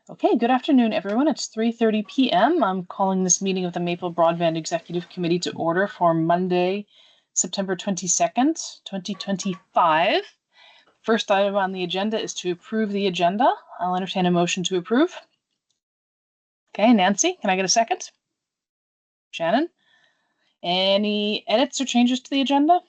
Okay, good afternoon, everyone. It's 3:30 p.m. I'm calling this meeting of the Maple Broadband Executive Committee to order for Monday, September 22nd, 2025. First item on the agenda is to approve the agenda. I'll entertain a motion to approve. Okay, Nancy, can I get a second? Shannon? Any edits or changes to the agenda?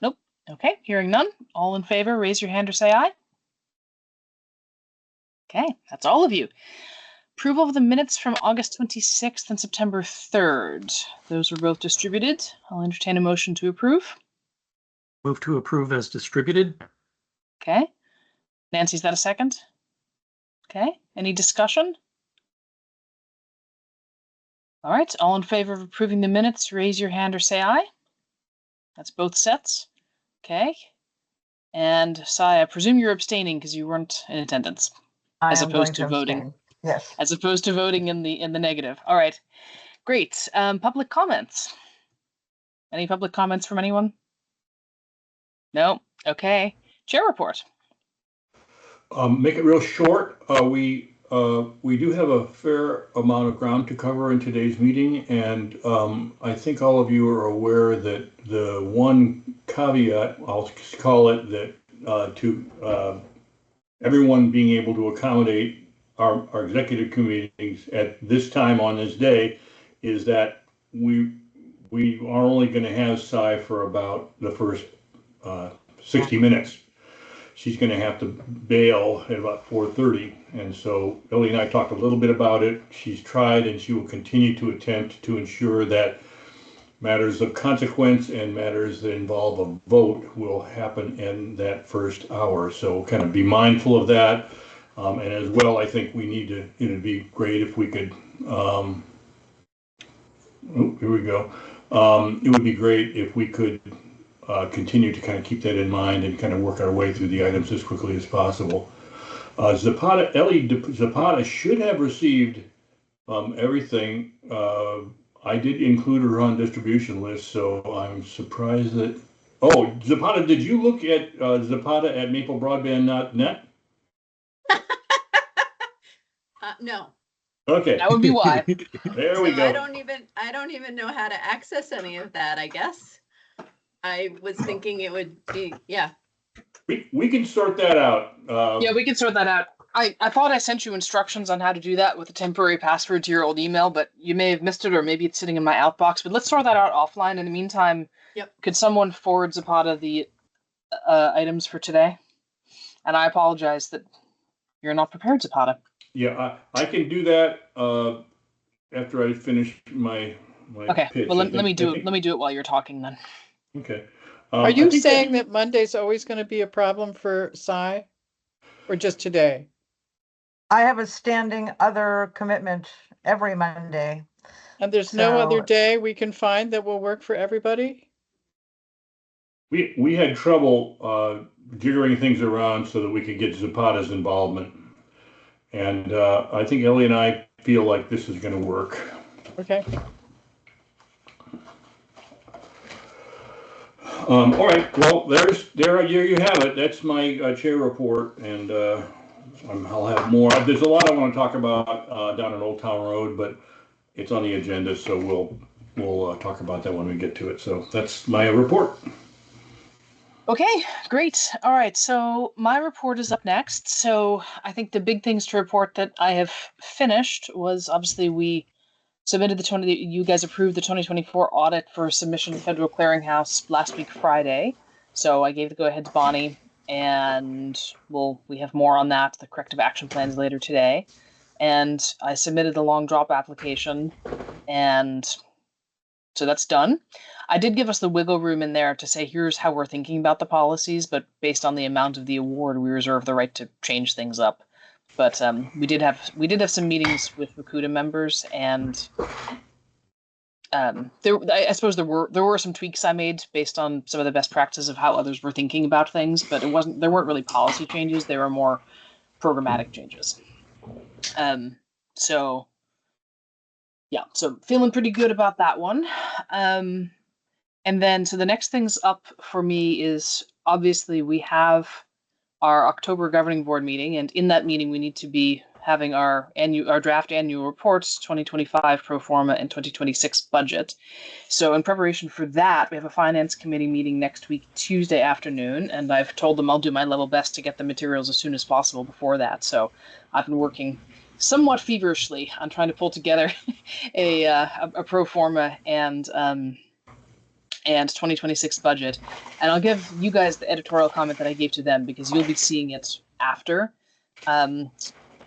Nope. Okay, hearing none. All in favor, raise your hand or say aye. Okay, that's all of you. Approval of the minutes from August 26th and September 3rd. Those were both distributed. I'll entertain a motion to approve. Move to approve as distributed. Okay. Nancy's that a second? Okay. Any discussion? All right. All in favor of approving the minutes, raise your hand or say aye. That's both sets. Okay. And Sai, I presume you're abstaining because you weren't in attendance. As opposed to voting. Yes. As opposed to voting in the negative. All right. Great. Public comments. Any public comments from anyone? No. Okay. Chair report. Make it real short. We do have a fair amount of ground to cover in today's meeting, and I think all of you are aware that the one caveat, I'll call it, that to everyone being able to accommodate our executive meetings at this time on this day is that we are only going to have Sai for about the first 60 minutes. She's going to have to bail at about 4:30. And so Ellie and I talked a little bit about it. She's tried and she will continue to attempt to ensure that matters of consequence and matters that involve a vote will happen in that first hour. So kind of be mindful of that. And as well, I think we need to, it'd be great if we could, here we go. It would be great if we could continue to kind of keep that in mind and kind of work our way through the items as quickly as possible. Ellie Zapata should have received everything. I did include her on distribution list, so I'm surprised that. Oh, Zapata, did you look at Zapata at maplebroadband.net? No. Okay. That would be why. There we go. I don't even know how to access any of that, I guess. I was thinking it would be, yeah. We can sort that out. Yeah, we can sort that out. I thought I sent you instructions on how to do that with a temporary password to your old email, but you may have missed it, or maybe it's sitting in my outbox. But let's sort that out offline. In the meantime, Yep. Could someone forward Zapata the items for today? And I apologize that you're not prepared, Zapata. Yeah, I can do that after I finish my okay. pitch. Well, let me do it. Let me do it while you're talking then. Okay. Are you saying that Monday's always going to be a problem for Sai, or just today? I have a standing other commitment every Monday. And there's no other day we can find that will work for everybody? We had trouble jiggering things around so that we could get Zapata's involvement. And I think Ellie and I feel like this is going to work. Okay. All right. Well, there you have it. That's my chair report, and I'll have more. There's a lot I want to talk about down at Old Town Road, but it's on the agenda, so we'll talk about that when we get to it. So that's my report. Okay, great. All right, so my report is up next. So I think the big things to report that I have finished was obviously we submitted you guys approved the 2024 audit for submission to Federal Clearinghouse last week, Friday. So I gave the go-ahead to Bonnie, and we have more on that, the corrective action plans later today. And I submitted the long drop application, and so that's done. I did give us the wiggle room in there to say, here's how we're thinking about the policies, but based on the amount of the award, we reserve the right to change things up. But we did have some meetings with Makuta members, and I suppose there were some tweaks I made based on some of the best practices of how others were thinking about things, but there weren't really policy changes. They were more programmatic changes. So feeling pretty good about that one. And then, so the next things up for me is obviously we have our October governing board meeting, and in that meeting we need to be having our draft annual reports, 2025 pro forma and 2026 budget. So in preparation for that, we have a finance committee meeting next week, Tuesday afternoon, and I've told them I'll do my level best to get the materials as soon as possible before that. So I've been working somewhat feverishly on trying to pull together a pro forma and 2026 budget. And I'll give you guys the editorial comment that I gave to them because you'll be seeing it after.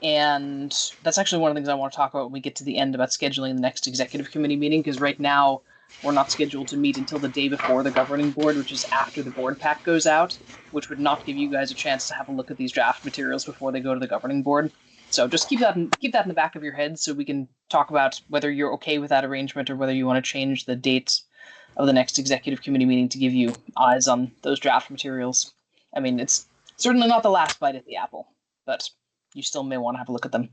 And that's actually one of the things I want to talk about when we get to the end about scheduling the next executive committee meeting, because right now we're not scheduled to meet until the day before the governing board, which is after the board pack goes out, which would not give you guys a chance to have a look at these draft materials before they go to the governing board. So just keep that in the back of your head so we can talk about whether you're okay with that arrangement or whether you want to change the date of the next executive committee meeting to give you eyes on those draft materials. I mean, it's certainly not the last bite at the apple, but you still may want to have a look at them.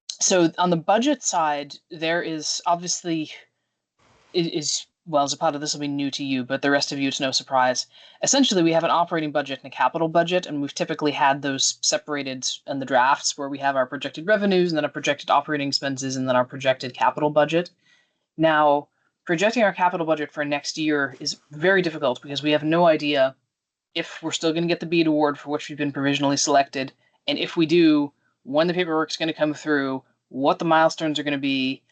So on the budget side, there is obviously, Zapata, this will be new to you, but the rest of you, it's no surprise. Essentially, we have an operating budget and a capital budget, and we've typically had those separated in the drafts where we have our projected revenues and then our projected operating expenses and then our projected capital budget. Now, projecting our capital budget for next year is very difficult because we have no idea if we're still going to get the BEAD award for which we've been provisionally selected, and if we do, when the paperwork's going to come through, what the milestones are going to be,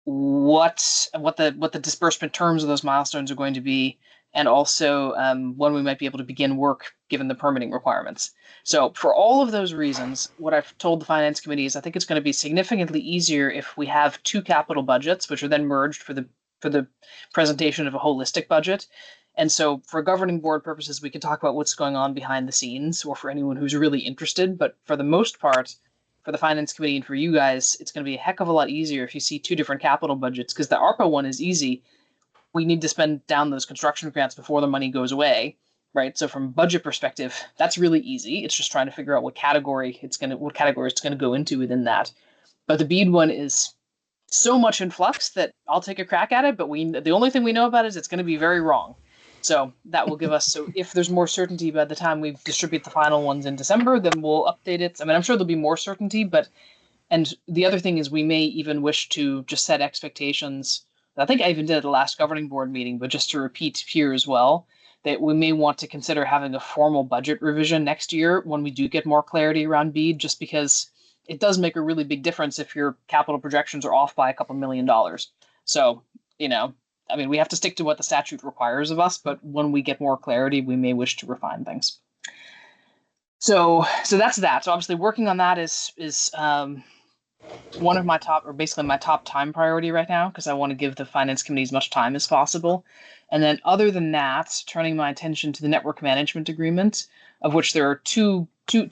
what the disbursement terms of those milestones are going to be, and also when we might be able to begin work given the permitting requirements. So for all of those reasons, what I've told the finance committee is I think it's going to be significantly easier if we have two capital budgets, which are then merged for the presentation of a holistic budget. And so for governing board purposes, we can talk about what's going on behind the scenes or for anyone who's really interested. But for the most part, for the finance committee and for you guys, it's going to be a heck of a lot easier if you see two different capital budgets, because the ARPA one is easy. We need to spend down those construction grants before the money goes away, right? So from a budget perspective, that's really easy. It's just trying to figure out what category it's going to go into within that. But the BEAD one is so much in flux that I'll take a crack at it, but the only thing we know about it is it's going to be very wrong. So that will give us, so if there's more certainty by the time we distribute the final ones in December, then we'll update it. I mean, I'm sure there'll be more certainty, and the other thing is we may even wish to just set expectations. I think I even did at the last governing board meeting, but just to repeat here as well, that we may want to consider having a formal budget revision next year when we do get more clarity around BEAD, just because it does make a really big difference if your capital projections are off by a couple $1 million. So, I mean, we have to stick to what the statute requires of us, but when we get more clarity, we may wish to refine things. So that's that. So obviously working on that is one of my top, or basically my top time priority right now, because I want to give the finance committee as much time as possible. And then other than that, turning my attention to the network management agreement, of which there are two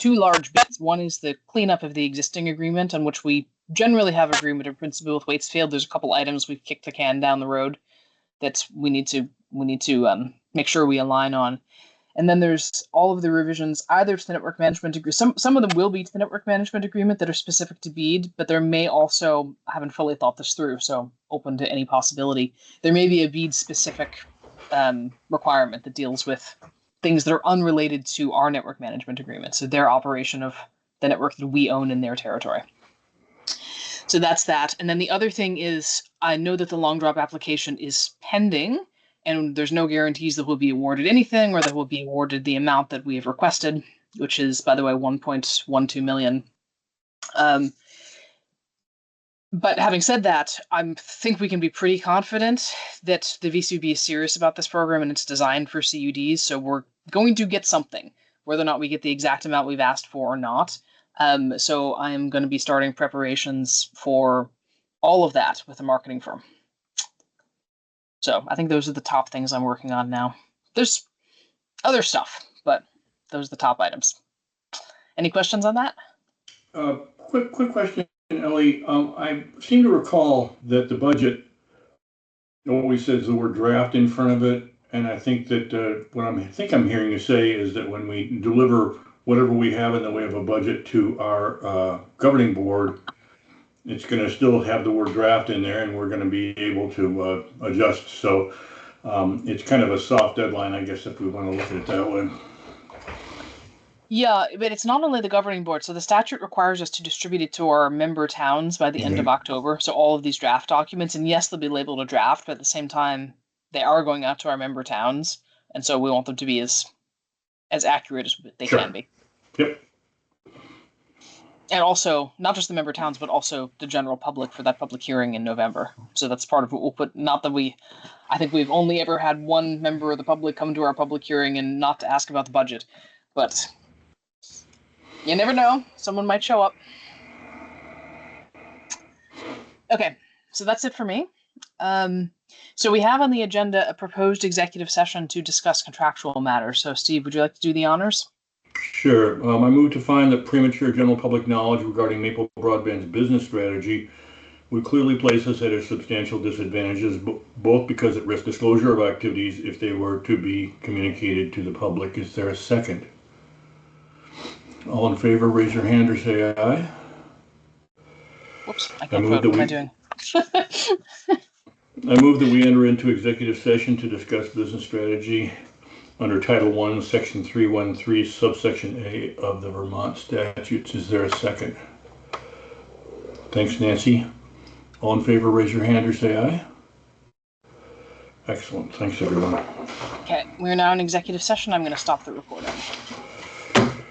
large bits. One is the cleanup of the existing agreement, on which we generally have agreement in principle with Waitsfield. There's a couple items we've kicked the can down the road that we need to make sure we align on. And then there's all of the revisions either to the network management agreement. Some of them will be to the network management agreement that are specific to BEAD, but there may also, I haven't fully thought this through, so open to any possibility. There may be a BEAD specific requirement that deals with things that are unrelated to our network management agreement. So their operation of the network that we own in their territory. So that's that. And then the other thing is, I know that the long drop application is pending, and there's no guarantees that we'll be awarded anything or that we'll be awarded the amount that we have requested, which is, by the way, 1.12 million. But having said that, I think we can be pretty confident that the VCB is serious about this program and it's designed for CUDs. So we're going to get something, whether or not we get the exact amount we've asked for or not. So I am going to be starting preparations for all of that with a marketing firm. So I think those are the top things I'm working on now. There's other stuff, but those are the top items. Any questions on that? Quick question, Ellie. I seem to recall that the budget always says the word draft in front of it. And I think that what I'm hearing you say is that when we deliver whatever we have in the way of a budget to our governing board, it's going to still have the word draft in there and we're going to be able to adjust. So it's kind of a soft deadline, I guess, if we want to look at it that way. Yeah, but it's not only the governing board. So the statute requires us to distribute it to our member towns by the end of October. So all of these draft documents, and yes, they'll be labeled a draft, but at the same time, they are going out to our member towns, and so we want them to be as accurate as they Sure. can be. Yep. And also, not just the member towns, but also the general public for that public hearing in November. So that's part of what we'll put. Not that I think we've only ever had one member of the public come to our public hearing and not to ask about the budget, but you never know. Someone might show up. Okay, so that's it for me. So we have on the agenda a proposed executive session to discuss contractual matters. So Steve, would you like to do the honors? Sure. I move to find that premature general public knowledge regarding Maple Broadband's business strategy would clearly place us at a substantial disadvantages, both because it risks disclosure of activities if they were to be communicated to the public. Is there a second? All in favor, raise your hand or say aye. Whoops, I can't vote. What am I doing? I move that we enter into executive session to discuss business strategy under Title I, Section 313, subsection A of the Vermont statutes. Is there a second? Thanks, Nancy. All in favor, raise your hand or say aye. Excellent. Thanks, everyone. Okay, we're now in executive session. I'm going to stop the recording.